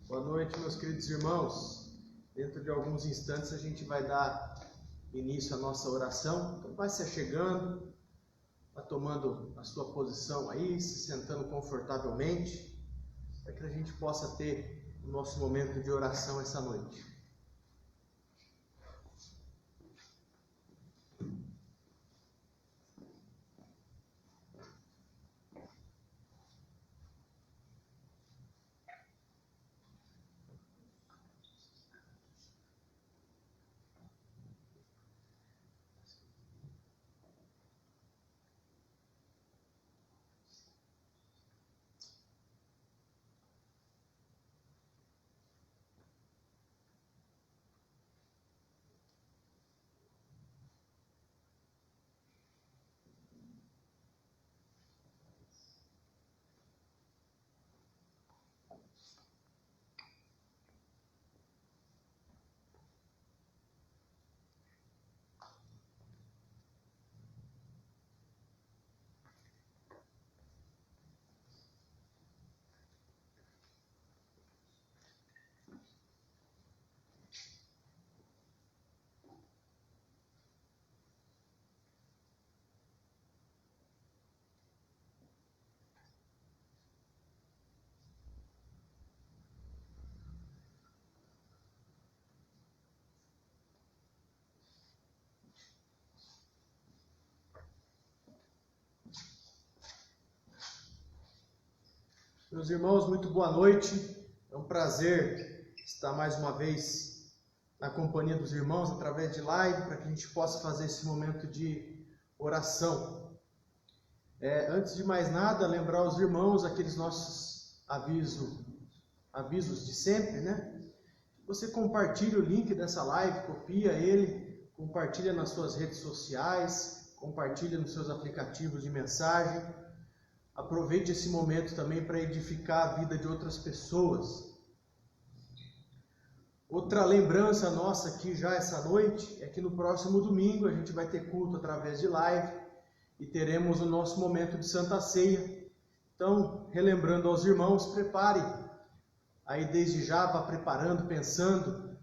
Boa noite, meus queridos irmãos. Dentro de alguns instantes a gente vai dar início à nossa oração. Então vai se achegando, vai tomando a sua posição aí, se sentando confortavelmente, para que a gente possa ter o nosso momento de oração essa noite. Meus irmãos, muito boa noite. É um prazer estar mais uma vez na companhia dos irmãos através de live, para que a gente possa fazer esse momento de oração. Antes de mais nada, lembrar aos irmãos aqueles nossos avisos de sempre, né? Você compartilha o link dessa live, copia ele, compartilha nas suas redes sociais, compartilha nos seus aplicativos de mensagem. Aproveite esse momento também para edificar a vida de outras pessoas. Outra lembrança nossa aqui já essa noite é que no próximo domingo a gente vai ter culto através de live e teremos o nosso momento de Santa Ceia. Então, relembrando aos irmãos, prepare aí desde já, vá preparando, pensando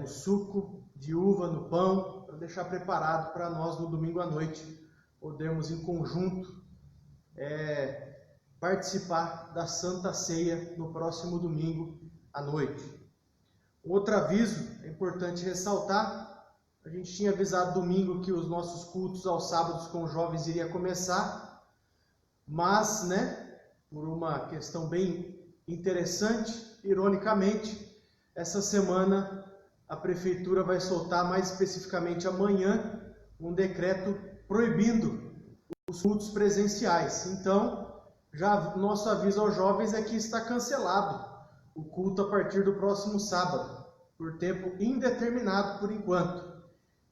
no suco de uva, no pão, para deixar preparado para nós no domingo à noite podermos em conjunto participar da Santa Ceia no próximo domingo à noite. Outro aviso, é importante ressaltar, a gente tinha avisado domingo que os nossos cultos aos sábados com os jovens iria começar, mas, por uma questão bem interessante, ironicamente, essa semana a Prefeitura vai soltar, mais especificamente amanhã, um decreto proibindo os cultos presenciais. Então, já nosso aviso aos jovens é que está cancelado o culto a partir do próximo sábado, por tempo indeterminado por enquanto.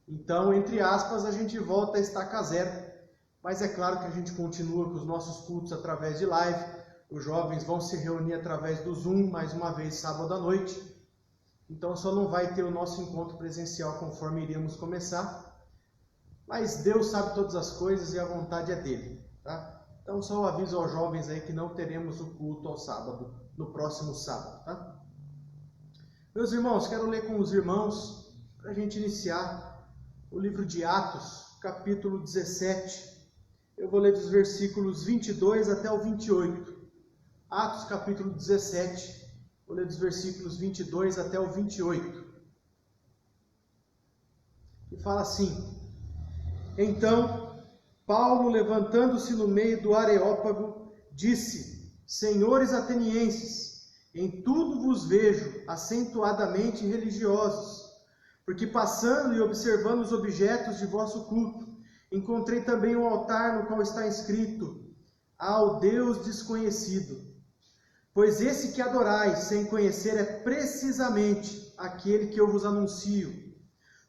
Então, entre aspas, a gente volta a estaca zero, mas é claro que a gente continua com os nossos cultos através de live. Os jovens vão se reunir através do Zoom, mais uma vez, sábado à noite. Então, só não vai ter o nosso encontro presencial conforme iríamos começar. Mas Deus sabe todas as coisas e a vontade é dele, tá? Então, só o aviso aos jovens aí que não teremos o culto ao sábado, no próximo sábado, tá? Meus irmãos, quero ler com os irmãos, para a gente iniciar, o livro de Atos, capítulo 17. Eu vou ler dos versículos 22 até o 28. Atos, capítulo 17, vou ler dos versículos 22 até o 28. E fala assim: Então, Paulo, levantando-se no meio do Areópago, disse: Senhores atenienses, em tudo vos vejo acentuadamente religiosos, porque passando e observando os objetos de vosso culto, encontrei também um altar no qual está escrito: Ao Deus desconhecido. Pois esse que adorais sem conhecer é precisamente aquele que eu vos anuncio,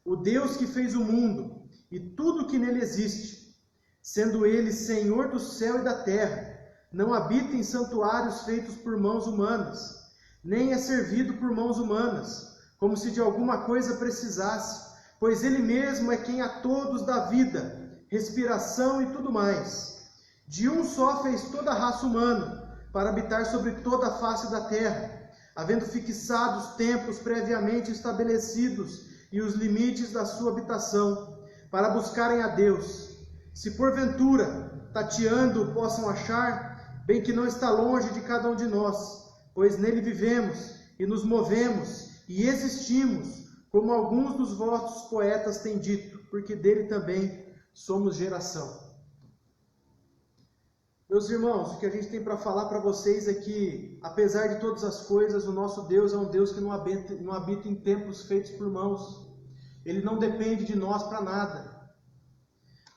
o Deus que fez o mundo e tudo que nele existe, sendo ele Senhor do céu e da terra, não habita em santuários feitos por mãos humanas, nem é servido por mãos humanas, como se de alguma coisa precisasse, pois ele mesmo é quem a todos dá vida, respiração e tudo mais. De um só fez toda a raça humana, para habitar sobre toda a face da terra, havendo fixado os tempos previamente estabelecidos e os limites da sua habitação, para buscarem a Deus. Se porventura, tateando, possam achar, bem que não está longe de cada um de nós, pois nele vivemos e nos movemos e existimos, como alguns dos vossos poetas têm dito, porque dele também somos geração. Meus irmãos, o que a gente tem para falar para vocês é que, apesar de todas as coisas, o nosso Deus é um Deus que não habita em templos feitos por mãos. Ele não depende de nós para nada.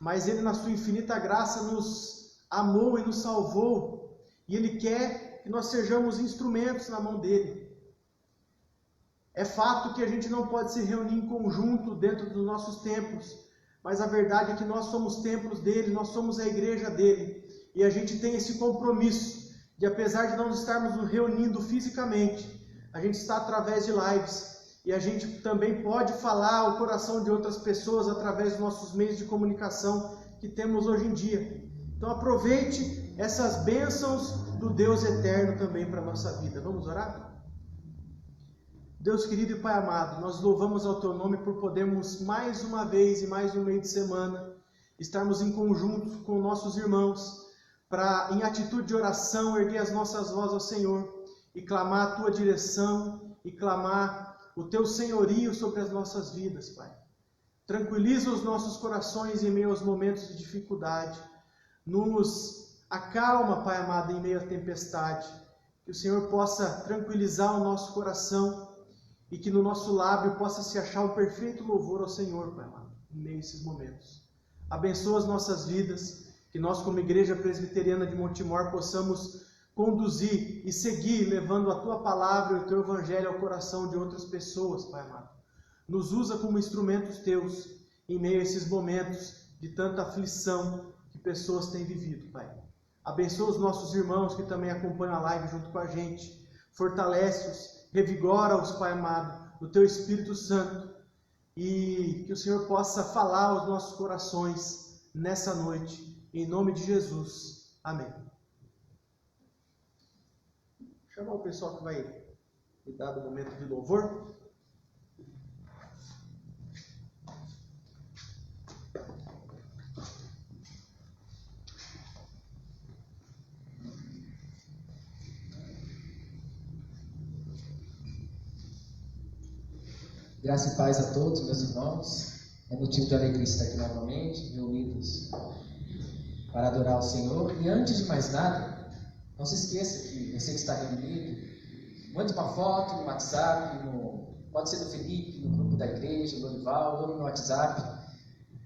Mas Ele, na sua infinita graça, nos amou e nos salvou. E Ele quer que nós sejamos instrumentos na mão dEle. É fato que a gente não pode se reunir em conjunto dentro dos nossos templos. Mas a verdade é que nós somos templos dEle, nós somos a igreja dEle. E a gente tem esse compromisso de, apesar de não estarmos nos reunindo fisicamente, a gente está através de lives. E a gente também pode falar ao coração de outras pessoas através dos nossos meios de comunicação que temos hoje em dia. Então aproveite essas bênçãos do Deus eterno também para a nossa vida. Vamos orar? Deus querido e Pai amado, nós louvamos ao Teu nome por podermos mais uma vez e mais um meio de semana estarmos em conjunto com nossos irmãos para, em atitude de oração, erguer as nossas vozes ao Senhor e clamar a Tua direção e clamar o Teu senhorio sobre as nossas vidas, Pai. Tranquiliza os nossos corações em meio aos momentos de dificuldade. Nos acalma, Pai amado, em meio à tempestade. Que o Senhor possa tranquilizar o nosso coração e que no nosso lábio possa se achar um perfeito louvor ao Senhor, Pai amado, em meio a esses momentos. Abençoa as nossas vidas, que nós como Igreja Presbiteriana de Montemor possamos conduzir e seguir levando a Tua palavra e o Teu Evangelho ao coração de outras pessoas, Pai amado. Nos usa como instrumentos Teus em meio a esses momentos de tanta aflição que pessoas têm vivido, Pai. Abençoa os nossos irmãos que também acompanham a live junto com a gente. Fortalece-os, revigora-os, Pai amado, do Teu Espírito Santo, e que o Senhor possa falar aos nossos corações nessa noite, em nome de Jesus. Amém. Chamar o pessoal que vai cuidar do momento de louvor. Graça e paz a todos, meus irmãos. É motivo de alegria estar aqui novamente, reunidos para adorar o Senhor. E antes de mais nada, não se esqueça que você que está reunido, mande uma foto no WhatsApp, pode ser do Felipe, no grupo da igreja, do Lorival, ou no WhatsApp,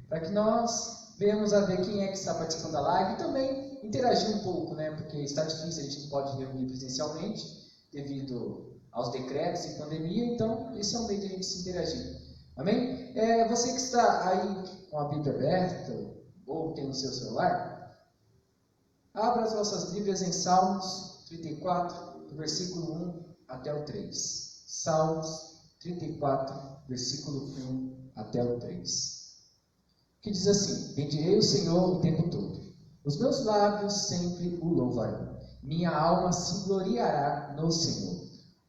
para que nós venhamos a ver quem é que está participando da live e também interagir um pouco, né? Porque está difícil, a gente não pode reunir presencialmente devido aos decretos e pandemia, então esse é um meio de a gente se interagir. Amém? Você que está aí com a Bíblia aberta ou tem no seu celular, abra as nossas Bíblias em Salmos 34, do versículo 1 até o 3. Salmos 34, versículo 1 até o 3. Que diz assim: bendirei o Senhor o tempo todo. Os meus lábios sempre o louvarão. Minha alma se gloriará no Senhor.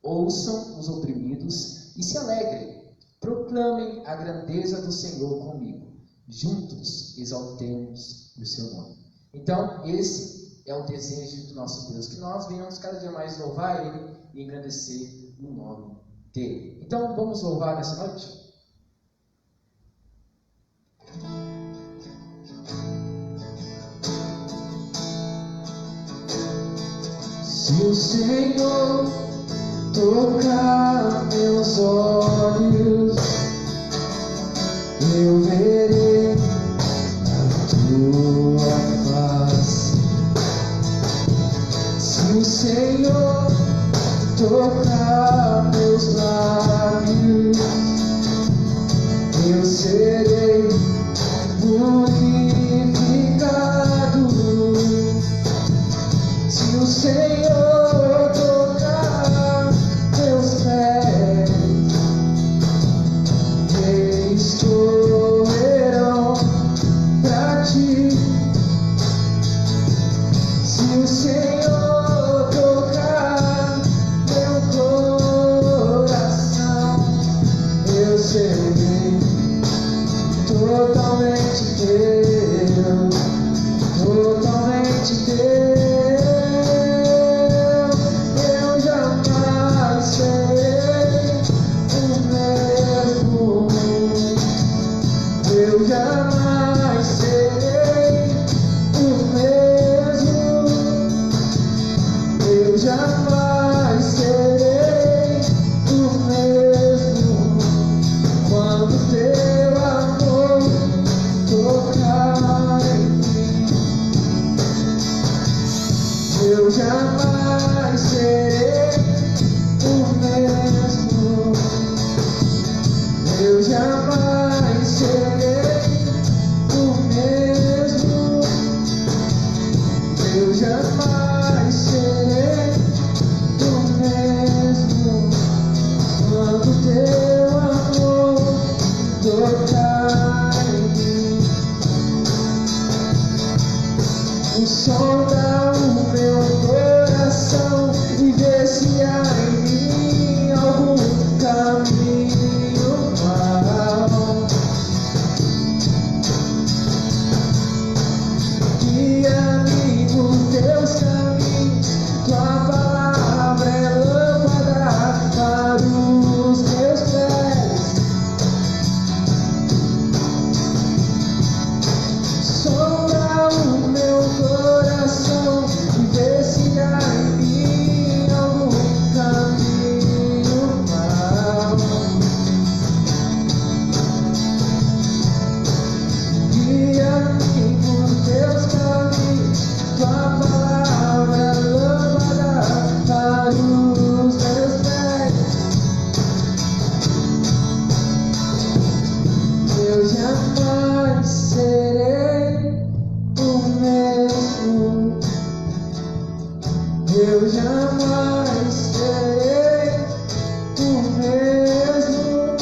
Ouçam os oprimidos e se alegrem. Proclamem a grandeza do Senhor comigo. Juntos exaltemos o seu nome. Então, esse é o desejo do nosso Deus, que nós venhamos cada dia mais louvar Ele e engrandecer o nome dEle. Então, vamos louvar nessa noite? Se o Senhor tocar meus olhos, eu verei a tua face. Se o Senhor tocar meus lábios, eu serei purificado. Se o Senhor tocar meus pés, eles correrão pra ti. Se o Senhor tocar meu coração, eu jamais serei o mesmo quando teu amor tocar em mim. Eu jamais serei o mesmo. Eu jamais serei o mesmo. Eu jamais serei o mesmo quando teu amor tocar em mim. O som dá o meu coração e vê se há em mim algum caminho mau. Guia-me por teus caminhos, tua palavra é lâmpada para os meus pés. Sonda o meu coração e vê se há em mim algum caminho mau. Guia-me por teus caminhos, tua palavra é lâmpada para os meus pés. Eu jamais serei o mesmo. Eu jamais serei o mesmo.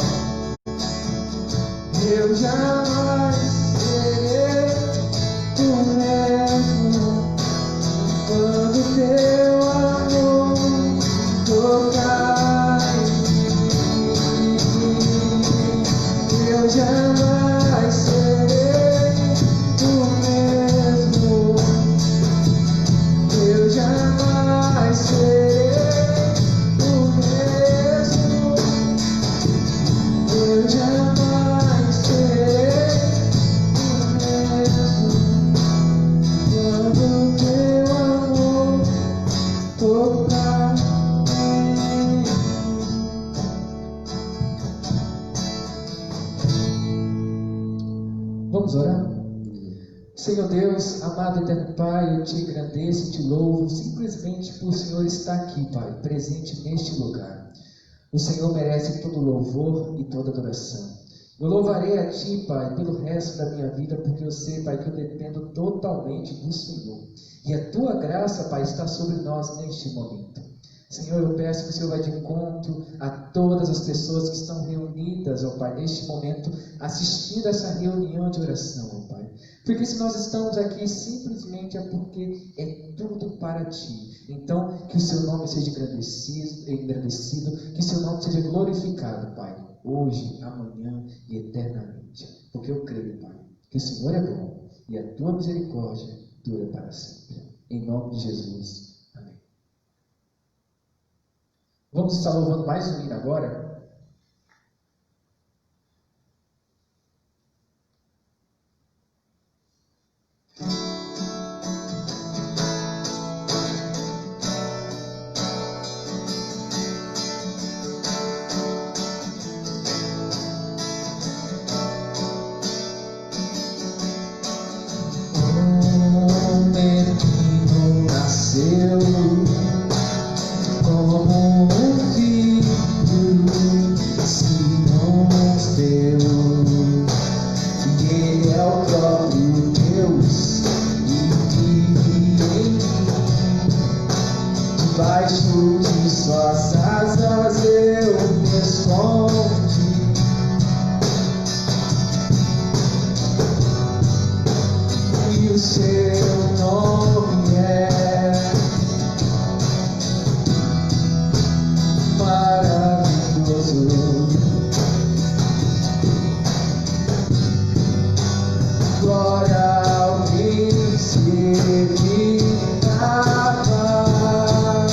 Eu jamais serei o mesmo quando teu amor tocar em mim. Eu jamais serei o mesmo. Eu jamais serei o mesmo. Eu jamais serei o mesmo quando teu amor tocar em mim. Vamos orar? Senhor Deus, amado eterno Pai, eu te agradeço e te louvo simplesmente por o Senhor estar aqui, Pai, presente neste lugar. O Senhor merece todo louvor e toda adoração. Eu louvarei a Ti, Pai, pelo resto da minha vida, porque eu sei, Pai, que eu dependo totalmente do Senhor. E a Tua graça, Pai, está sobre nós neste momento. Senhor, eu peço que o Senhor vá de encontro a todas as pessoas que estão reunidas, ó Pai, neste momento, assistindo essa reunião de oração, ó Pai. Porque se nós estamos aqui, simplesmente é porque é tudo para Ti. Então, que o Seu nome seja engrandecido, que o Seu nome seja glorificado, Pai, hoje, amanhã e eternamente. Porque eu creio, Pai, que o Senhor é bom e a Tua misericórdia dura para sempre. Em nome de Jesus. Vamos estar louvando mais um hino agora. Um menino nasceu como um filho, se nos deu, e Ele é o próprio Deus, e vive em mim. Debaixo de suas asas eu me escondi, e o seu nome é maravilhoso. Glória ao príncipe da paz.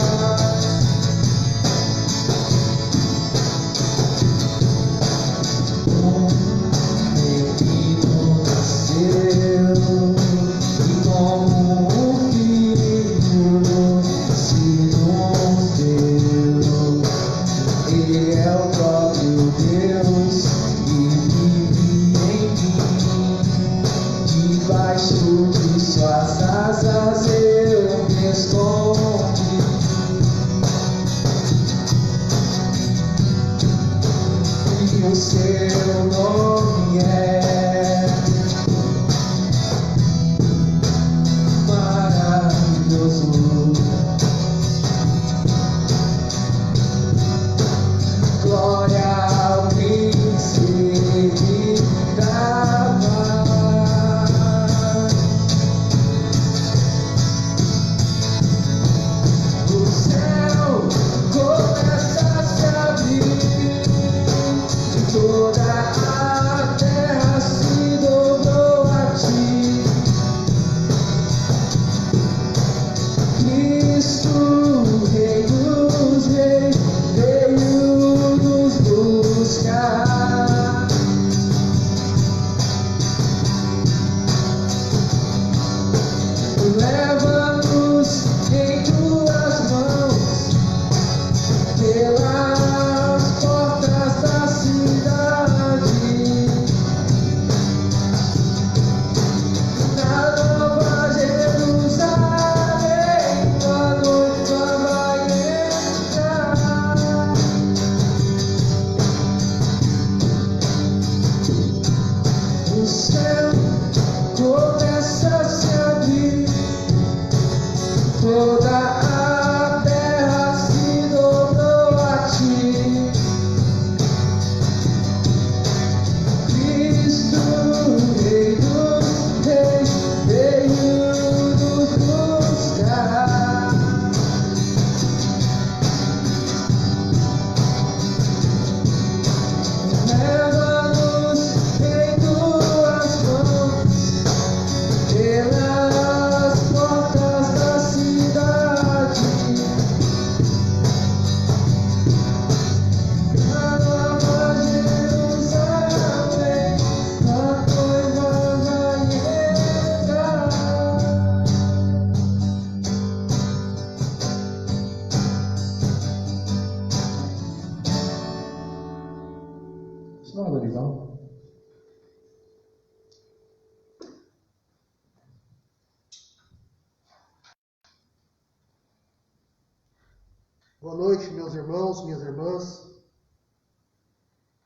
Boa noite, meus irmãos, minhas irmãs.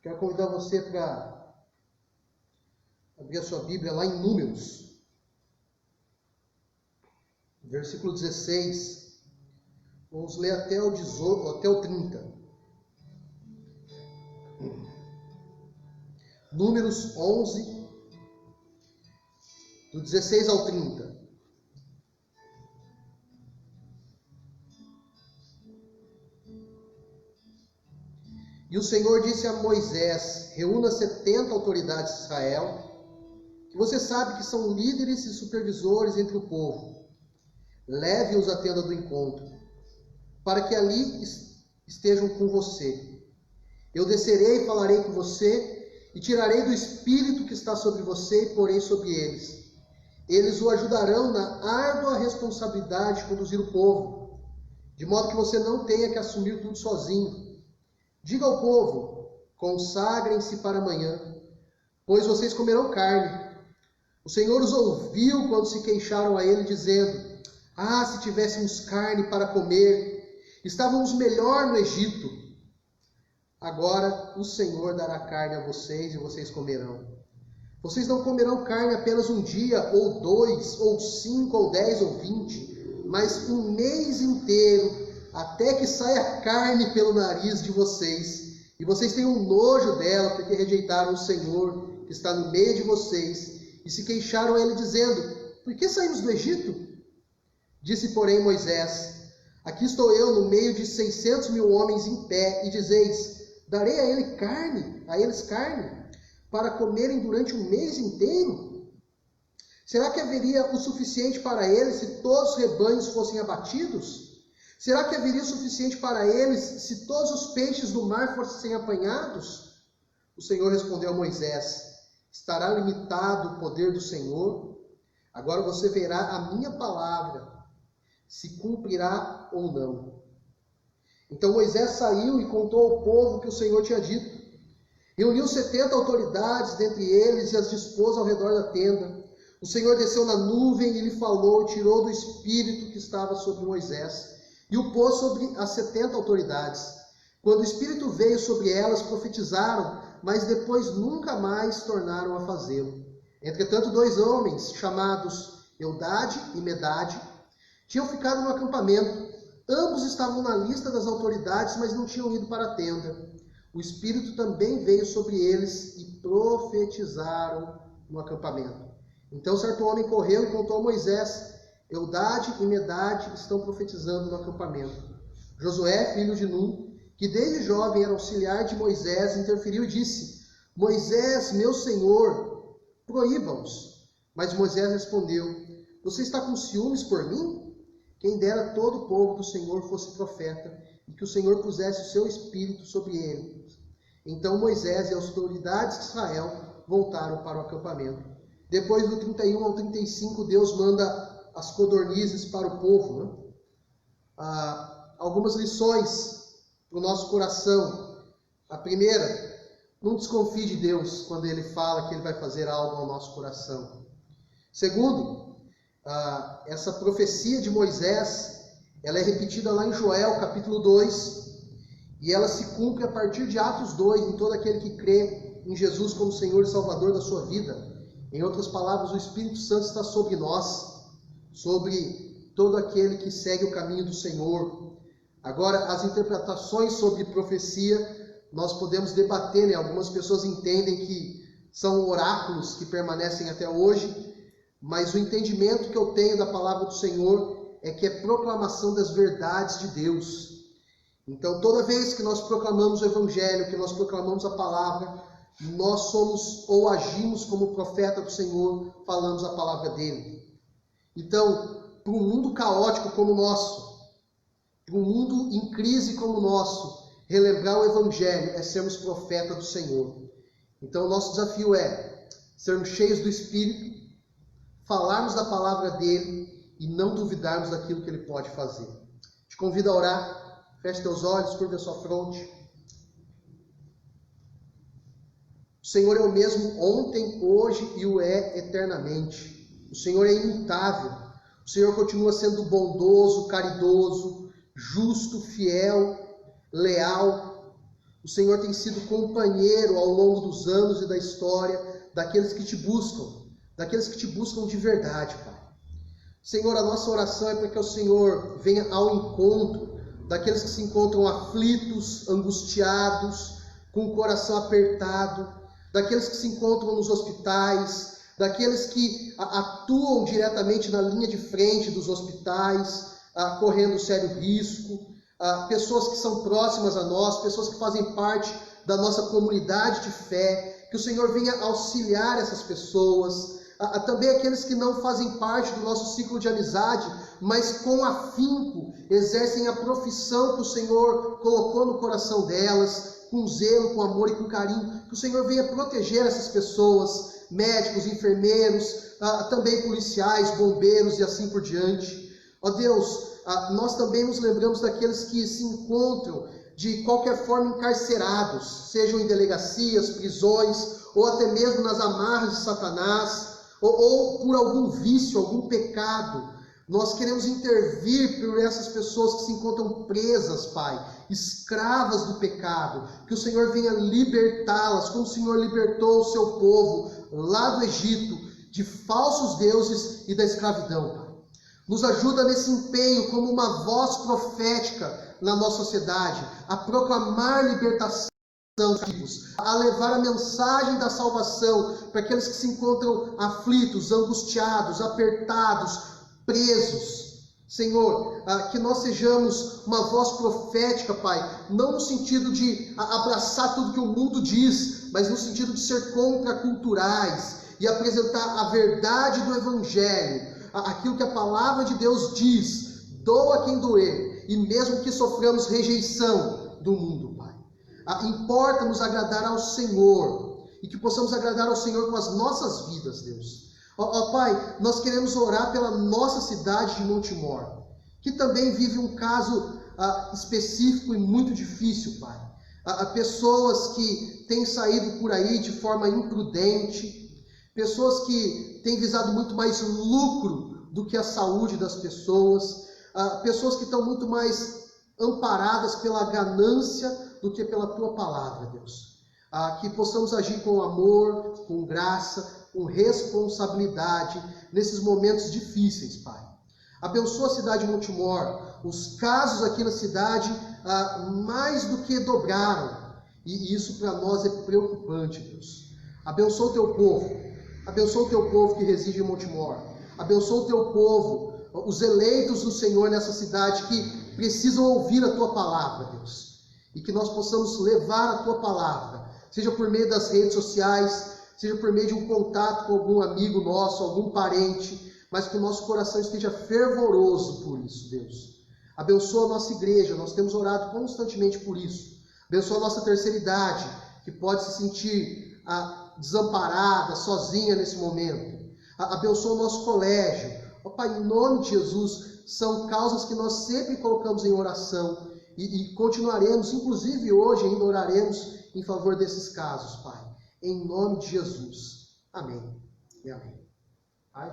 Quero convidar você para abrir a sua Bíblia lá em Números, versículo 16. Vamos ler até o 30. Números 11, do 16 ao 30. E o Senhor disse a Moisés: reúna 70 autoridades de Israel, que você sabe que são líderes e supervisores entre o povo. Leve-os à tenda do encontro, para que ali estejam com você. Eu descerei e falarei com você, e tirarei do espírito que está sobre você e porei sobre eles. Eles o ajudarão na árdua responsabilidade de conduzir o povo, de modo que você não tenha que assumir tudo sozinho. Diga ao povo: consagrem-se para amanhã, pois vocês comerão carne. O Senhor os ouviu quando se queixaram a ele, dizendo: ah, se tivéssemos carne para comer, estávamos melhor no Egito. Agora o Senhor dará carne a vocês e vocês comerão. Vocês não comerão carne apenas um dia, ou 2, ou 5, ou 10, ou 20, mas um mês inteiro, até que saia carne pelo nariz de vocês, e vocês tenham nojo dela, porque rejeitaram o Senhor, que está no meio de vocês, e se queixaram a ele, dizendo: por que saímos do Egito? Disse, porém, Moisés: aqui estou eu no meio de 600.000 homens em pé, e dizeis: darei a eles carne, para comerem durante um mês inteiro? Será que haveria o suficiente para eles se todos os rebanhos fossem abatidos? Será que haveria o suficiente para eles se todos os peixes do mar fossem apanhados? O Senhor respondeu a Moisés: estará limitado o poder do Senhor? Agora você verá a minha palavra, se cumprirá ou não. Então Moisés saiu e contou ao povo o que o Senhor tinha dito. Reuniu 70 autoridades dentre eles e as dispôs ao redor da tenda. O Senhor desceu na nuvem e lhe falou, tirou do espírito que estava sobre Moisés e o pôs sobre as 70 autoridades. Quando o Espírito veio sobre elas, profetizaram, mas depois nunca mais tornaram a fazê-lo. Entretanto, 2 homens, chamados Eldade e Medade, tinham ficado no acampamento. Ambos estavam na lista das autoridades, mas não tinham ido para a tenda. O Espírito também veio sobre eles e profetizaram no acampamento. Então certo homem correu e contou a Moisés: Eldade e Medade estão profetizando no acampamento. Josué, filho de Nun, que desde jovem era auxiliar de Moisés, interferiu e disse: Moisés, meu senhor, proíba-os. Mas Moisés respondeu: você está com ciúmes por mim? Quem dera todo o povo do Senhor fosse profeta, e que o Senhor pusesse o seu espírito sobre ele. Então Moisés e as autoridades de Israel voltaram para o acampamento. Depois do 31 ao 35, Deus manda as codornizes para o povo. Algumas lições para o nosso coração. A primeira: não desconfie de Deus quando Ele fala que Ele vai fazer algo ao nosso coração. Segundo, essa profecia de Moisés, ela é repetida lá em Joel, capítulo 2, e ela se cumpre a partir de Atos 2, em todo aquele que crê em Jesus como Senhor e Salvador da sua vida. Em outras palavras, o Espírito Santo está sobre nós, sobre todo aquele que segue o caminho do Senhor. Agora, as interpretações sobre profecia, nós podemos debater, né? Algumas pessoas entendem que são oráculos que permanecem até hoje, mas o entendimento que eu tenho da palavra do Senhor é que é proclamação das verdades de Deus. Então, toda vez que nós proclamamos o Evangelho, que nós proclamamos a palavra, nós somos ou agimos como profeta do Senhor, falamos a palavra dele. Então, para um mundo caótico como o nosso, para um mundo em crise como o nosso, relembrar o Evangelho é sermos profeta do Senhor. Então, o nosso desafio é sermos cheios do Espírito, falarmos da palavra dele e não duvidarmos daquilo que ele pode fazer. Te convido a orar. Feche teus olhos, curva a sua fronte. O Senhor é o mesmo ontem, hoje e o é eternamente. O Senhor é imutável. O Senhor continua sendo bondoso, caridoso, justo, fiel, leal. O Senhor tem sido companheiro ao longo dos anos e da história daqueles que te buscam de verdade, Pai. Senhor, a nossa oração é para que o Senhor venha ao encontro daqueles que se encontram aflitos, angustiados, com o coração apertado, daqueles que se encontram nos hospitais, daqueles que atuam diretamente na linha de frente dos hospitais, correndo sério risco, pessoas que são próximas a nós, pessoas que fazem parte da nossa comunidade de fé, que o Senhor venha auxiliar essas pessoas, também aqueles que não fazem parte do nosso ciclo de amizade, mas com afinco exercem a profissão que o Senhor colocou no coração delas, com zelo, com amor e com carinho. Que o Senhor venha proteger essas pessoas, médicos, enfermeiros, também policiais, bombeiros e assim por diante. Ó Deus, nós também nos lembramos daqueles que se encontram de qualquer forma encarcerados, sejam em delegacias, prisões, ou até mesmo nas amarras de Satanás, ou por algum vício, algum pecado. Nós queremos intervir por essas pessoas que se encontram presas, Pai, escravas do pecado. Que o Senhor venha libertá-las, como o Senhor libertou o seu povo lá do Egito, de falsos deuses e da escravidão, Pai. Nos ajuda nesse empenho como uma voz profética na nossa sociedade, a proclamar libertação, a levar a mensagem da salvação para aqueles que se encontram aflitos, angustiados, apertados, presos. Senhor, que nós sejamos uma voz profética, Pai, não no sentido de abraçar tudo que o mundo diz, mas no sentido de ser contraculturais e apresentar a verdade do Evangelho, aquilo que a palavra de Deus diz, doa quem doer, e mesmo que soframos rejeição do mundo, Pai. Importa-nos agradar ao Senhor, e que possamos agradar ao Senhor com as nossas vidas, Deus. Pai, nós queremos orar pela nossa cidade de Montemor, que também vive um caso específico e muito difícil, Pai. Pessoas que têm saído por aí de forma imprudente, pessoas que têm visado muito mais lucro do que a saúde das pessoas, pessoas que estão muito mais amparadas pela ganância do que pela Tua palavra, Deus. Que possamos agir com amor, com graça, com responsabilidade nesses momentos difíceis, Pai. Abençoa a cidade de Montemor. Os casos aqui na cidade mais do que dobraram, e isso para nós é preocupante, Deus. Abençoa o Teu povo. Abençoa o Teu povo que reside em Montemor. Abençoa o Teu povo, os eleitos do Senhor nessa cidade que precisam ouvir a Tua palavra, Deus. E que nós possamos levar a Tua palavra, seja por meio das redes sociais, seja por meio de um contato com algum amigo nosso, algum parente, mas que o nosso coração esteja fervoroso por isso, Deus. Abençoa a nossa igreja, nós temos orado constantemente por isso. Abençoa a nossa terceira idade, que pode se sentir desamparada, sozinha nesse momento. Abençoa o nosso colégio. Pai, em nome de Jesus, são causas que nós sempre colocamos em oração e continuaremos, inclusive hoje ainda oraremos em favor desses casos, Pai. Em nome de Jesus. Amém e amém. Pai?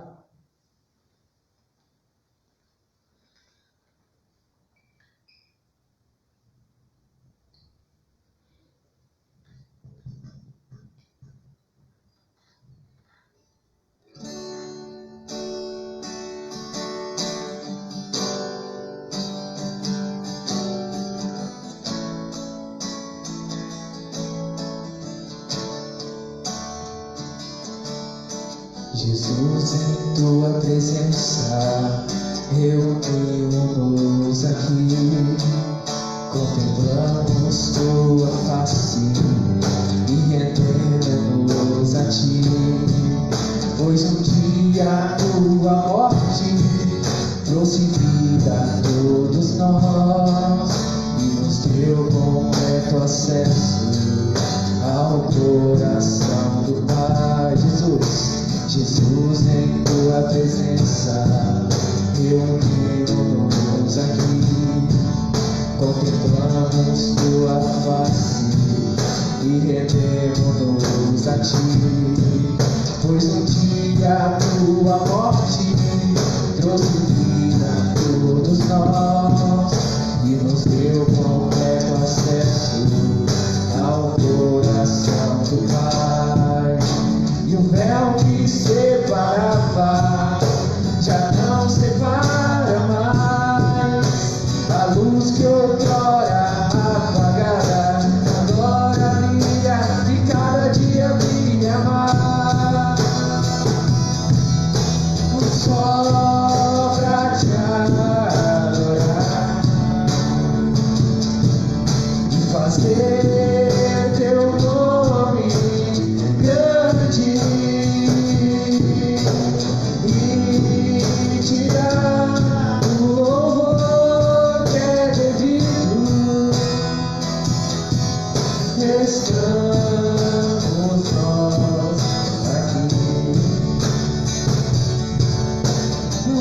Jesus, em Tua presença, reunimos-nos aqui, contemplamos Tua face e rendemos a Ti, pois um dia Tua morte trouxe vida a todos nós e nos deu completo acesso ao coração do Pai. Jesus, em Tua presença, reunimos-nos aqui, contemplamos Tua face e rendemos-nos a Ti, pois um dia Tua morte trouxe vida a todos nós nos deu completo acesso ao coração do Pai. E o véu que separava já não separa mais. A luz que outrora apagada agora brilha e cada dia brilha mais. Só pra te adorar e fazer teu nome grande e te dar o louvor que é devido. Estamos nós aqui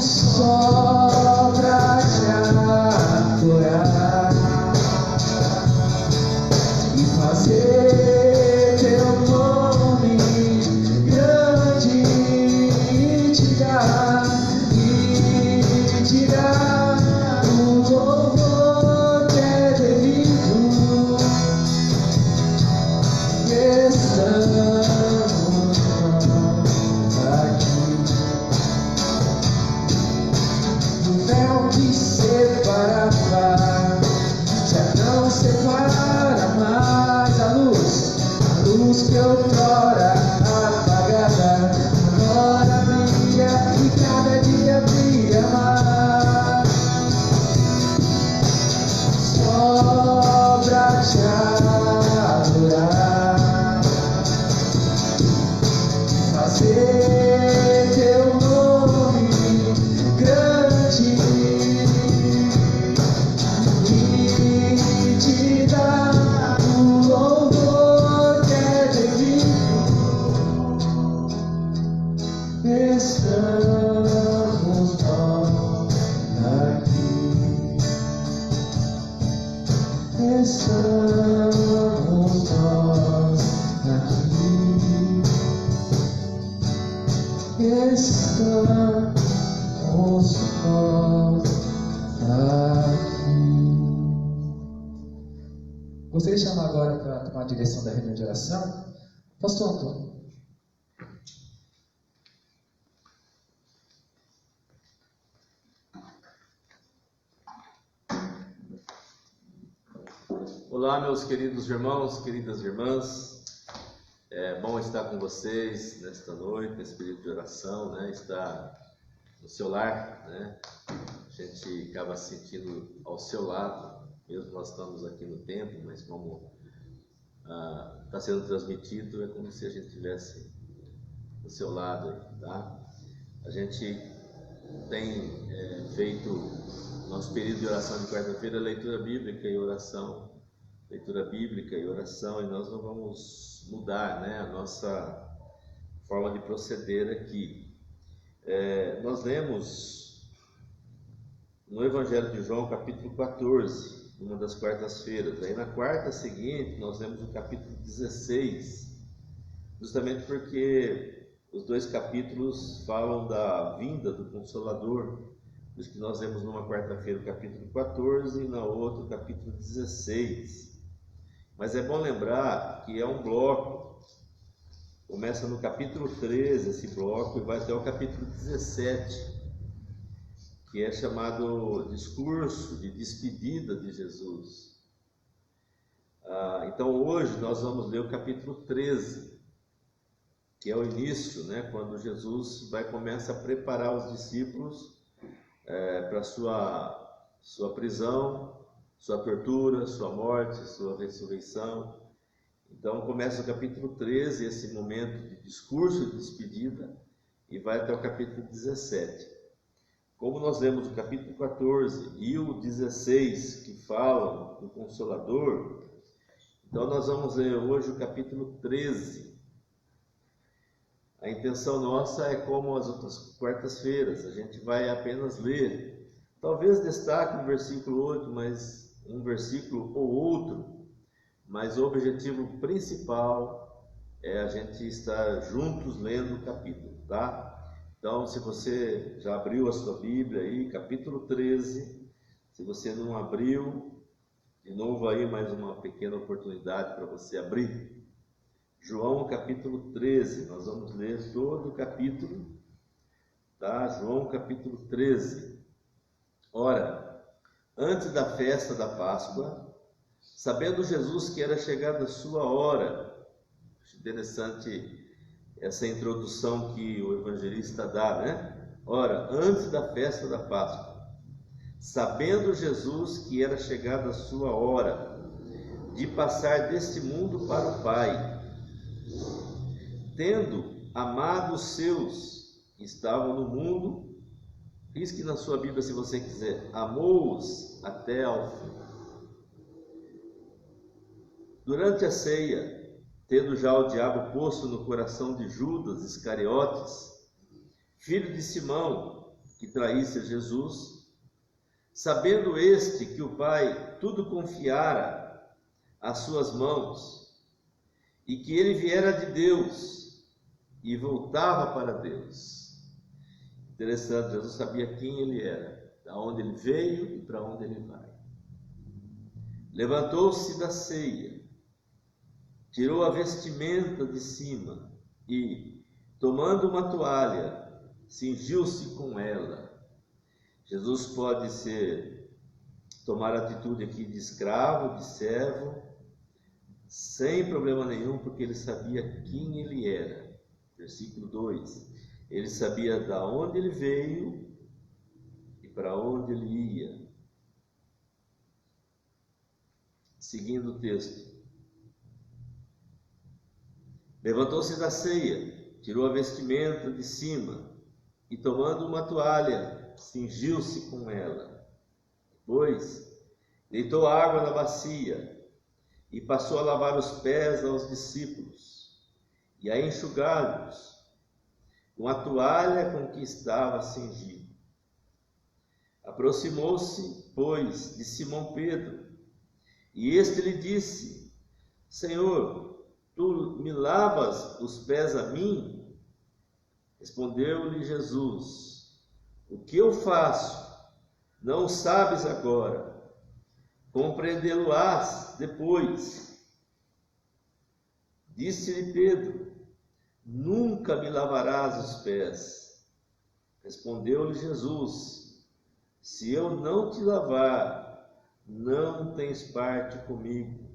só pra te adorar e fazer teu nome grande e te dar o louvor que é devido. Estamos aqui. O véu que separava já não separa mais. A luz que outrora apagada agora brilha e cada dia brilha mais. Só pra te adorar e fazer teu nome grande e te dar o louvor que é devido. Estamos nós aqui. Estamos nós aqui. Estamos nós aqui. Gostaria de chamar agora para tomar a direção da reunião de oração, Pastor Antônio. Olá, meus queridos irmãos, queridas irmãs. É bom estar com vocês nesta noite, nesse período de oração, né? Estar no seu lar, né? A gente acaba se sentindo ao seu lado, mesmo nós estamos aqui no templo, mas como está sendo transmitido, é como se a gente estivesse do seu lado, tá? A gente tem feito nosso período de oração de quarta-feira, leitura bíblica e oração. Leitura bíblica e oração, e nós não vamos mudar, né, a nossa forma de proceder aqui. Nós lemos no Evangelho de João, capítulo 14, uma das quartas-feiras. Aí na quarta seguinte, nós lemos o capítulo 16, justamente porque os dois capítulos falam da vinda do Consolador. Por isso que nós lemos numa quarta-feira o capítulo 14 e na outra o capítulo 16. Mas é bom lembrar que é um bloco, começa no capítulo 13 esse bloco e vai até o capítulo 17, que é chamado discurso de despedida de Jesus. Então hoje nós vamos ler o capítulo 13, que é o início, né, quando Jesus começa a preparar os discípulos para sua prisão, sua tortura, sua morte, sua ressurreição. Então começa o capítulo 13, esse momento de discurso de despedida, e vai até o capítulo 17. Como nós lemos o capítulo 14 e o 16, que falam do Consolador, então nós vamos ler hoje o capítulo 13. A intenção nossa é como as outras quartas-feiras, a gente vai apenas ler. Talvez destaque um versículo 8, mas um versículo ou outro, mas o objetivo principal é a gente estar juntos lendo o capítulo, tá? Então, se você já abriu a sua Bíblia aí, capítulo 13, se você não abriu, de novo aí mais uma pequena oportunidade para você abrir. João capítulo 13, nós vamos ler todo o capítulo, tá? João capítulo 13. Ora, antes da festa da Páscoa, sabendo Jesus que era chegada a sua hora, interessante essa introdução que o evangelista dá, né? Ora, antes da festa da Páscoa, sabendo Jesus que era chegada a sua hora de passar deste mundo para o Pai, tendo amado os seus que estavam no mundo, risque na sua Bíblia se você quiser, amou-os até ao fim. Durante a ceia, tendo já o diabo posto no coração de Judas Iscariotes, filho de Simão, que traísse a Jesus, sabendo este que o Pai tudo confiara às suas mãos, e que ele viera de Deus e voltava para Deus. Interessante, Jesus sabia quem ele era, de onde ele veio e para onde ele vai. Levantou-se da ceia, tirou a vestimenta de cima e, tomando uma toalha, cingiu-se com ela. Jesus pode tomar atitude aqui de escravo, de servo, sem problema nenhum, porque ele sabia quem ele era. Versículo 2. Ele sabia de onde ele veio e para onde ele ia. Seguindo o texto. Levantou-se da ceia, tirou a vestimenta de cima e, tomando uma toalha, cingiu-se com ela. Depois, deitou água na bacia e passou a lavar os pés aos discípulos e a enxugá-los com a toalha com que estava cingido. Aproximou-se, pois, de Simão Pedro, e este lhe disse: Senhor, tu me lavas os pés a mim? Respondeu-lhe Jesus: o que eu faço não sabes agora, compreendê-lo-ás depois. Disse-lhe Pedro: nunca me lavarás os pés. Respondeu-lhe Jesus: se eu não te lavar, não tens parte comigo.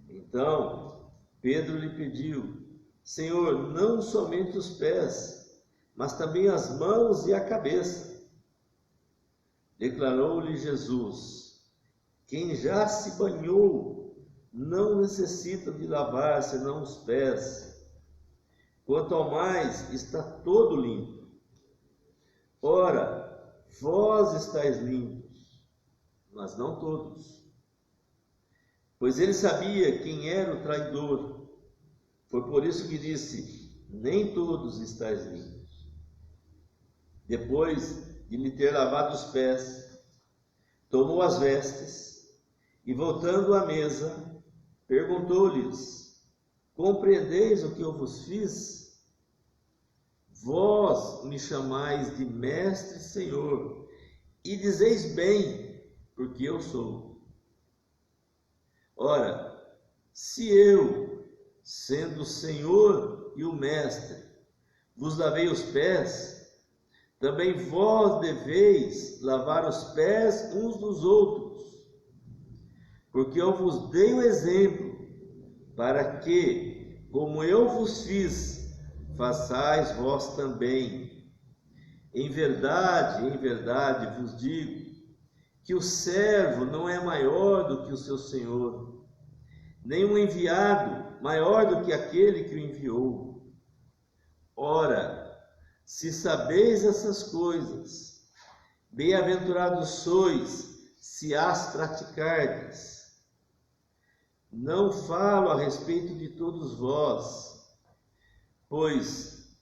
Então Pedro lhe pediu: Senhor, não somente os pés, mas também as mãos e a cabeça. Declarou-lhe Jesus: quem já se banhou não necessita de lavar senão os pés. Quanto ao mais, está todo limpo. Ora, vós estáis limpos, mas não todos. Pois ele sabia quem era o traidor. Foi por isso que disse: nem todos estáis limpos. Depois de lhe ter lavado os pés, tomou as vestes e, voltando à mesa, perguntou-lhes: compreendeis o que eu vos fiz? Vós me chamais de mestre e Senhor, e dizeis bem, porque eu sou. Ora, se eu, sendo o Senhor e o mestre, vos lavei os pés, também vós deveis lavar os pés uns dos outros, porque eu vos dei o exemplo, para que, como eu vos fiz, façais vós também. Em verdade vos digo, que o servo não é maior do que o seu senhor, nem o enviado maior do que aquele que o enviou. Ora, se sabeis essas coisas, bem-aventurados sois, se as praticardes. Não falo a respeito de todos vós, pois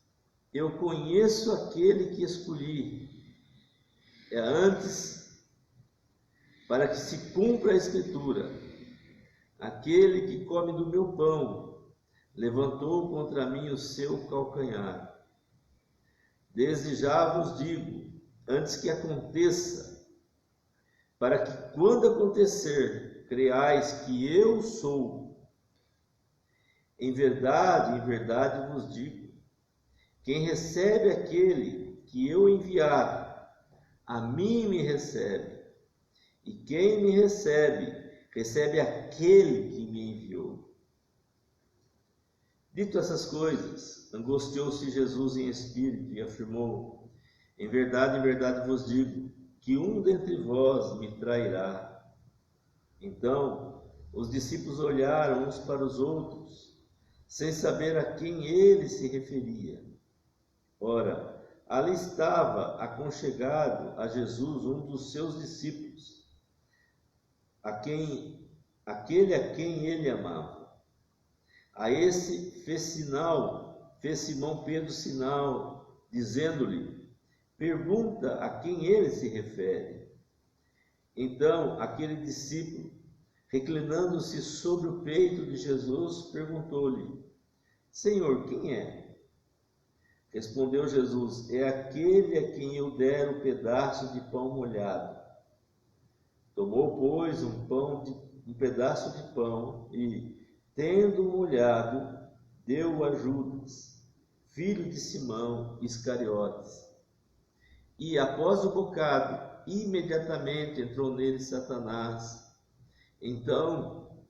eu conheço aquele que escolhi. É antes, para que se cumpra a Escritura: aquele que come do meu pão levantou contra mim o seu calcanhar. Desde já vos digo, antes que aconteça, para que quando acontecer, creais que eu sou. Em verdade vos digo, quem recebe aquele que eu enviar, a mim me recebe, e quem me recebe, recebe aquele que me enviou. Dito essas coisas, angustiou-se Jesus em espírito e afirmou: em verdade vos digo, que um dentre vós me trairá. Então, os discípulos olharam uns para os outros, sem saber a quem ele se referia. Ora, ali estava aconchegado a Jesus um dos seus discípulos, aquele a quem ele amava. A esse fez Simão Pedro sinal, dizendo-lhe: pergunta a quem ele se refere. Então, aquele discípulo, reclinando-se sobre o peito de Jesus, perguntou-lhe: Senhor, quem é? Respondeu Jesus: é aquele a quem eu der o pedaço de pão molhado. Tomou, pois, um pedaço de pão e, tendo molhado, deu a Judas, filho de Simão Iscariotes. E, após o bocado, imediatamente entrou nele Satanás. Então,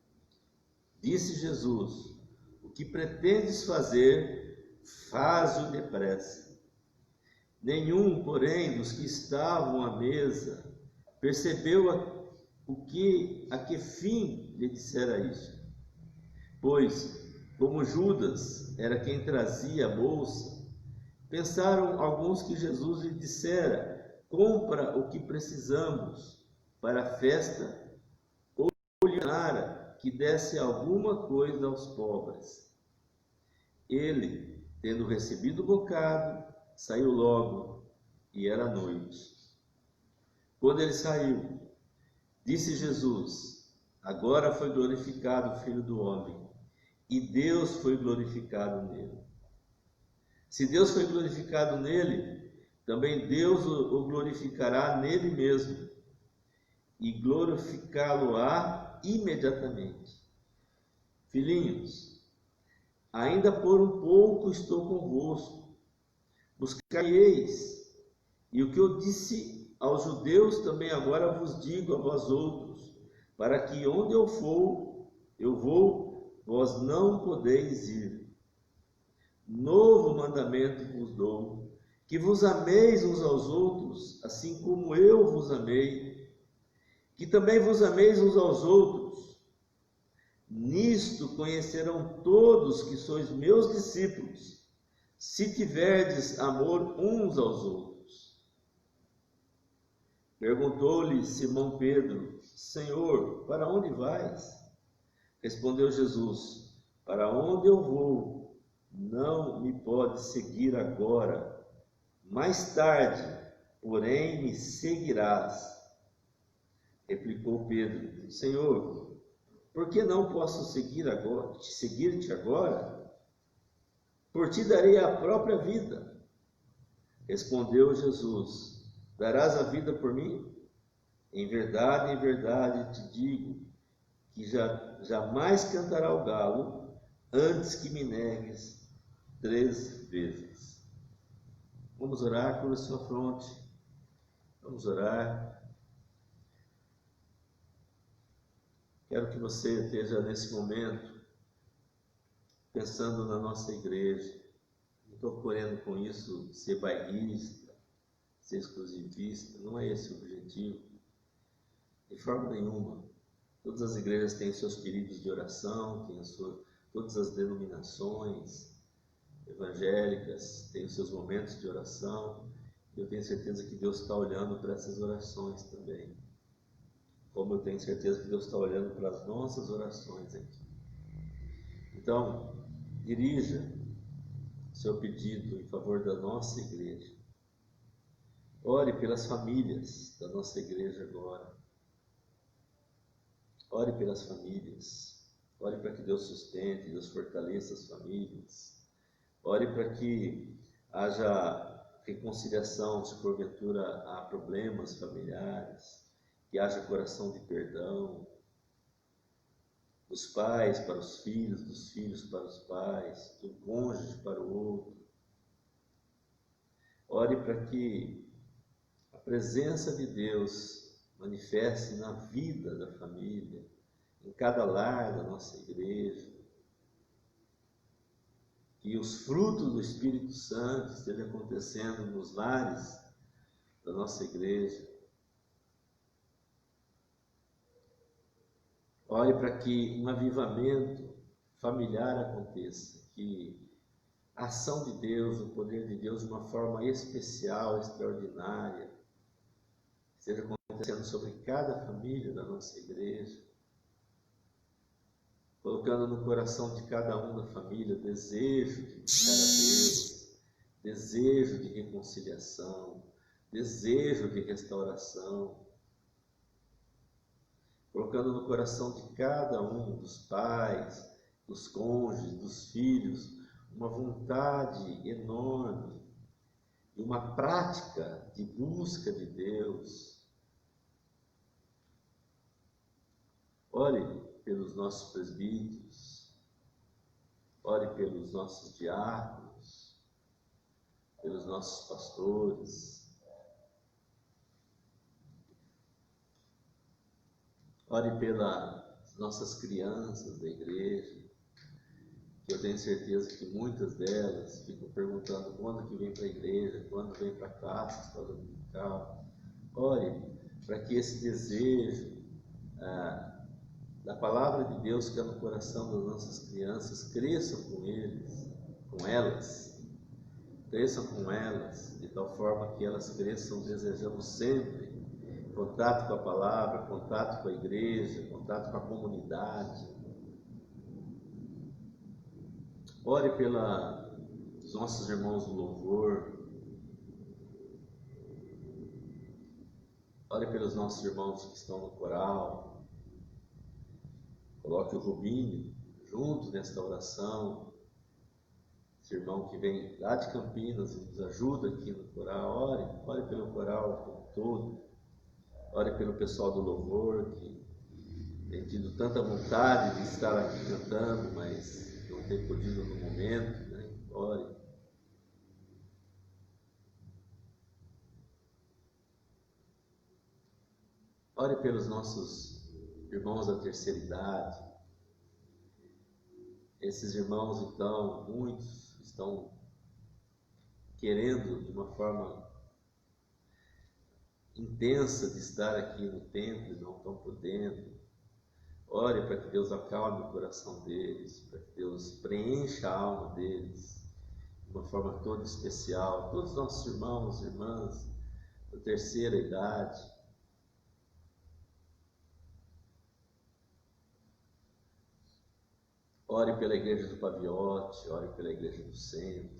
disse Jesus: o que pretendes fazer, faz-o depressa. Nenhum, porém, dos que estavam à mesa percebeu a que fim lhe dissera isso. Pois, como Judas era quem trazia a bolsa, pensaram alguns que Jesus lhe dissera: compra o que precisamos para a festa, ou lhe ordenara que desse alguma coisa aos pobres. Ele, tendo recebido o bocado, saiu logo, e era noite. Quando ele saiu, disse Jesus: agora foi glorificado o Filho do Homem, e Deus foi glorificado nele. Se Deus foi glorificado nele, também Deus o glorificará nele mesmo, e glorificá-lo-á imediatamente. Filhinhos, ainda por um pouco estou convosco, buscai-eis, e o que eu disse aos judeus também agora vos digo a vós outros, para que onde eu vou, vós não podeis ir. Novo mandamento vos dou, que vos ameis uns aos outros, assim como eu vos amei, que também vos ameis uns aos outros. Nisto conhecerão todos que sois meus discípulos, se tiverdes amor uns aos outros. Perguntou-lhe Simão Pedro: Senhor, para onde vais? Respondeu Jesus: para onde eu vou, não me pode seguir agora. Mais tarde, porém, me seguirás. Replicou Pedro: Senhor, por que não posso seguir-te agora? Por ti darei a própria vida. Respondeu Jesus: darás a vida por mim? Em verdade te digo, que jamais cantará o galo antes que me negues 3 vezes. Vamos orar por sua fronte. Vamos orar. Quero que você esteja nesse momento pensando na nossa igreja. Não estou querendo com isso ser bairrista, ser exclusivista. Não é esse o objetivo. De forma nenhuma. Todas as igrejas têm seus períodos de oração, todas as denominações evangélicas têm os seus momentos de oração. Eu tenho certeza que Deus está olhando para essas orações também. Como eu tenho certeza que Deus está olhando para as nossas orações aqui. Então, dirija seu pedido em favor da nossa igreja. Ore pelas famílias da nossa igreja agora. Ore pelas famílias. Ore para que Deus sustente, Deus fortaleça as famílias. Ore para que haja reconciliação se porventura há problemas familiares, que haja coração de perdão, dos pais para os filhos, dos filhos para os pais, do cônjuge para o outro. Ore para que a presença de Deus manifeste na vida da família, em cada lar da nossa igreja. Que os frutos do Espírito Santo estejam acontecendo nos lares da nossa igreja. Ore para que um avivamento familiar aconteça, que a ação de Deus, o poder de Deus, de uma forma especial, extraordinária, esteja acontecendo sobre cada família da nossa igreja, colocando no coração de cada um da família desejo de buscar a Deus, desejo de reconciliação, desejo de restauração, colocando no coração de cada um dos pais, dos cônjuges, dos filhos, uma vontade enorme e uma prática de busca de Deus. Ore pelos nossos presbíteros, ore pelos nossos diáconos, pelos nossos pastores. Ore pelas nossas crianças da igreja, que eu tenho certeza que muitas delas ficam perguntando quando que vem para a igreja, quando vem para a classe, escola dominical. Ore para que esse desejo da palavra de Deus que é no coração das nossas crianças cresçam com eles, com elas, cresçam com elas, de tal forma que elas cresçam desejando sempre contato com a palavra, contato com a igreja, contato com a comunidade. Ore pelos nossos irmãos do louvor. Ore pelos nossos irmãos que estão no coral. Coloque o Rubinho junto nesta oração. Esse irmão que vem lá de Campinas e nos ajuda aqui no coral. Ore pelo coral como todo. Ore pelo pessoal do louvor que tem tido tanta vontade de estar aqui cantando, mas não tem podido no momento, né? Ore. Ore pelos nossos irmãos da terceira idade. Esses irmãos, então, muitos estão querendo de uma forma intensa de estar aqui no templo e não estão podendo. Ore para que Deus acalme o coração deles, para que Deus preencha a alma deles de uma forma toda especial. Todos os nossos irmãos e irmãs da terceira idade. Ore pela igreja do Paviote, ore pela igreja do centro.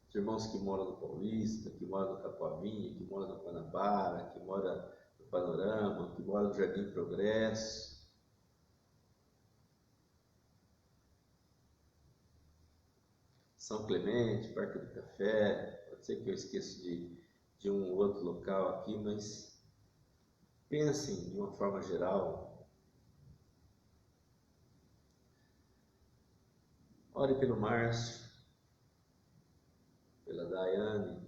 Os irmãos que moram no Paulista, que moram no Capoavinha, que moram no Guanabara, que moram no Panorama, que moram no Jardim Progresso. São Clemente, Parque do Café, pode ser que eu esqueça de um outro local aqui, mas pensem de uma forma geral. Ore pelo Márcio, pela Daiane,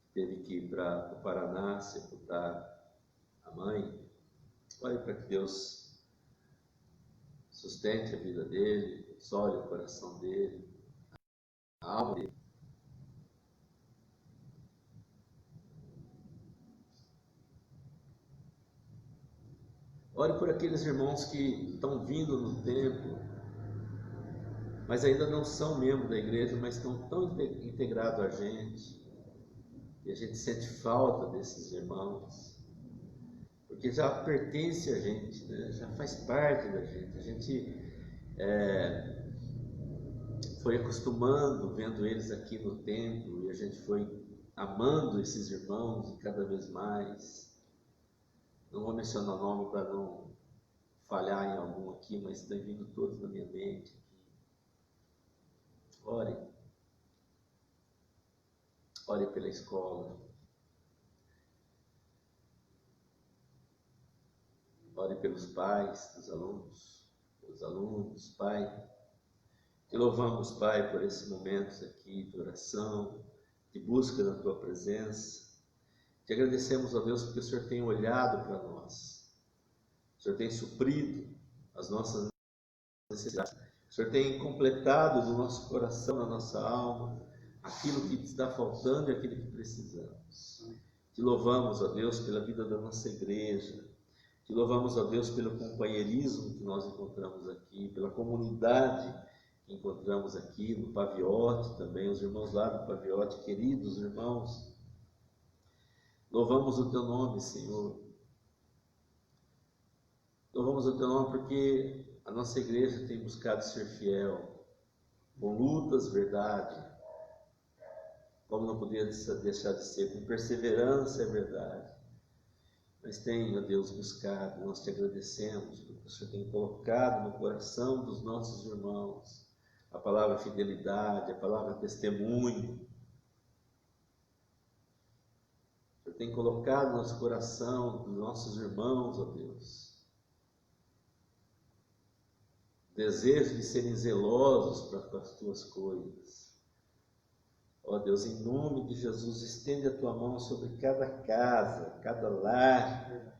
que teve que ir para o Paraná sepultar a mãe. Ore para que Deus sustente a vida dele, console o coração dele, a alma dele. Ore por aqueles irmãos que estão vindo no templo, mas ainda não são membros da igreja, mas estão tão integrados a gente, e a gente sente falta desses irmãos, porque já pertence a gente, né? Já faz parte da gente. A gente foi acostumando, vendo eles aqui no templo, e a gente foi amando esses irmãos cada vez mais. Não vou mencionar o nome para não falhar em algum aqui, mas estão vindo todos na minha mente. Ore. Ore pela escola. Ore pelos pais dos alunos. os alunos, Pai. Te louvamos, Pai, por esses momentos aqui de oração, de busca da Tua presença. Te agradecemos, ó Deus, porque o Senhor tem olhado para nós. O Senhor tem suprido as nossas necessidades. O Senhor tem completado no nosso coração, na nossa alma, aquilo que está faltando e aquilo que precisamos. Te louvamos, ó Deus, pela vida da nossa igreja. Te louvamos, ó Deus, pelo companheirismo que nós encontramos aqui, pela comunidade que encontramos aqui no Paviote também, os irmãos lá do Paviote, queridos irmãos. Louvamos o Teu nome, Senhor. Louvamos o Teu nome porque a nossa igreja tem buscado ser fiel, com lutas, verdade, como não podia deixar de ser, com perseverança, é verdade. Mas tem, ó Deus, buscado, nós te agradecemos, porque o Senhor tem colocado no coração dos nossos irmãos a palavra fidelidade, a palavra testemunho. O Senhor tem colocado no nosso coração dos nossos irmãos, ó Deus, desejo de serem zelosos para as tuas coisas. Ó Deus, em nome de Jesus, estende a tua mão sobre cada casa, cada lar,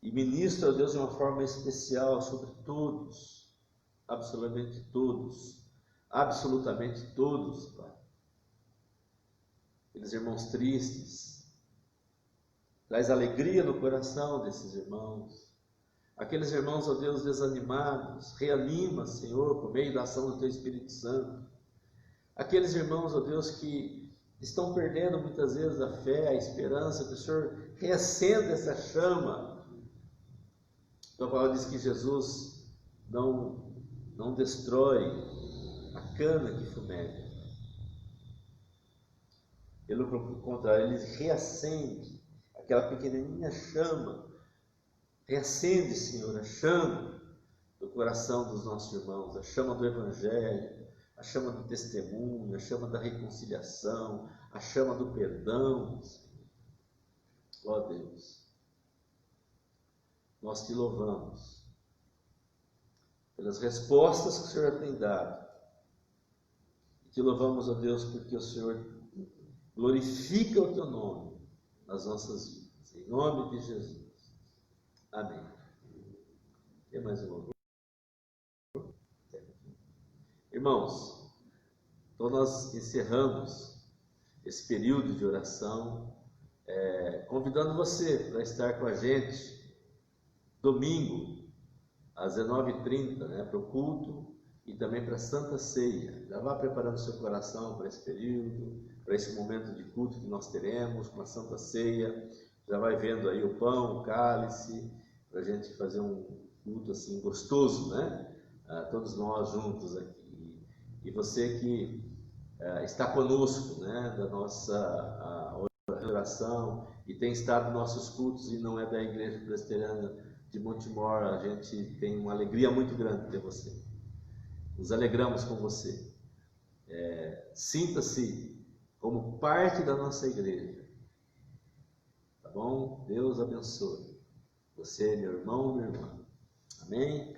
e ministra, ó Deus, de uma forma especial sobre todos, absolutamente todos, Pai. Aqueles irmãos tristes, traz alegria no coração desses irmãos. Aqueles irmãos, ó Deus, desanimados, reanima, Senhor, por meio da ação do Teu Espírito Santo. Aqueles irmãos, ó Deus, que estão perdendo muitas vezes a fé, a esperança, que o Senhor reacenda essa chama. Tua palavra diz que Jesus não destrói a cana que fumega. Pelo contrário, Ele reacende aquela pequenininha chama. Reacende, Senhor, a chama do coração dos nossos irmãos, a chama do Evangelho, a chama do testemunho, a chama da reconciliação, a chama do perdão. Ó Deus, nós te louvamos pelas respostas que o Senhor tem dado. E te louvamos, ó Deus, porque o Senhor glorifica o Teu nome nas nossas vidas. Em nome de Jesus. Amém. Tem mais um louvor? Irmãos, então nós encerramos esse período de oração, convidando você para estar com a gente domingo às 19h30, para o culto e também para a Santa Ceia. Já vá preparando seu coração para esse período, para esse momento de culto que nós teremos, com a Santa Ceia. Já vai vendo aí o pão, o cálice, para a gente fazer um culto assim gostoso, todos nós juntos aqui. E você que está conosco, da nossa oração e tem estado nos nossos cultos e não é da Igreja Presbiteriana de Montemor, a gente tem uma alegria muito grande de ter você. Nos alegramos com você. Sinta-se como parte da nossa igreja. Tá bom? Deus abençoe você, meu irmão, minha irmã. Amém?